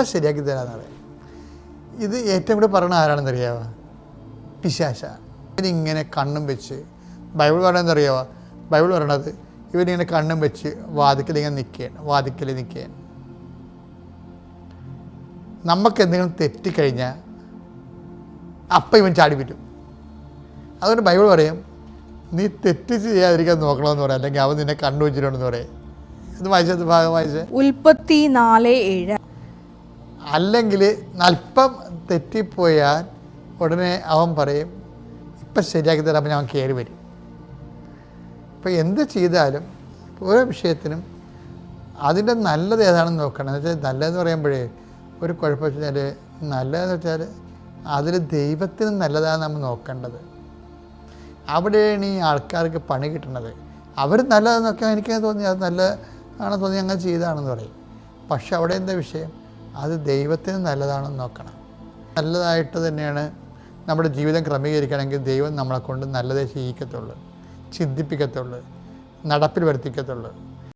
ഇപ്പം ശരിയാക്കി തരാമെന്ന് പറയും. ഇത് ഏറ്റവും കൂടി പറയണ ആരാണെന്ന് അറിയാമോ? പിശാച. ഇവനിങ്ങനെ കണ്ണും വെച്ച് ബൈബിൾ പറയണമെന്ന് അറിയാമോ? ബൈബിൾ പറയണത് ഇവനിങ്ങനെ കണ്ണും വെച്ച് വാതിക്കലിങ്ങനെ നിൽക്കുകയാണ്. നമുക്ക് എന്തെങ്കിലും തെറ്റിക്കഴിഞ്ഞാൽ അപ്പം ഇവൻ ചാടി പറ്റും. അതുകൊണ്ട് ബൈബിൾ പറയും, നീ തെറ്റ് ചെയ്യാതിരിക്കാൻ നോക്കണമെന്ന് പറയാം, അല്ലെങ്കിൽ അവൻ നിന്നെ കണ്ണു വെച്ചിട്ടുണ്ടെന്ന് പറയാം. ഇത് വായിച്ചത് ഭാഗം വായിച്ചേ. ഉൽപ്പത്തി 4:7. അല്ലെങ്കിൽ അല്പം തെറ്റിപ്പോയാൽ ഉടനെ അവൻ പറയും, ഇപ്പം ശരിയാക്കി തരാം, അപ്പം ഞാൻ കയറി വരും. ഇപ്പം എന്ത് ചെയ്താലും ഓരോ വിഷയത്തിനും അതിൻ്റെ നല്ലത് ഏതാണെന്ന് നോക്കണം. എന്ന് വെച്ചാൽ നല്ലതെന്ന് പറയുമ്പോഴേ ഒരു കുഴപ്പം വെച്ചാൽ, നല്ലതെന്ന് വെച്ചാൽ അതിൽ ദൈവത്തിന് നല്ലതാണ് നമ്മൾ നോക്കേണ്ടത്. അവിടെയാണ് ഈ ആൾക്കാർക്ക് പണി കിട്ടുന്നത്. അവർ നല്ലതെന്നൊക്കെ എനിക്ക് തോന്നി, അത് നല്ലതാണെന്ന് തോന്നി അങ്ങനെ ചെയ്തതാണെന്ന് പറയും. പക്ഷെ അവിടെ എന്താ വിഷയം? അത് ദൈവത്തിന് നല്ലതാണെന്ന് നോക്കണം. നല്ലതായിട്ട് തന്നെയാണ് നമ്മുടെ ജീവിതം ക്രമീകരിക്കണമെങ്കിൽ ദൈവം നമ്മളെ കൊണ്ട് നല്ലതേ ചെയ്യിക്കത്തുള്ളൂ, ചിന്തിപ്പിക്കത്തുള്ളൂ, നടപ്പിൽ വരുത്തിക്കത്തുള്ളൂ.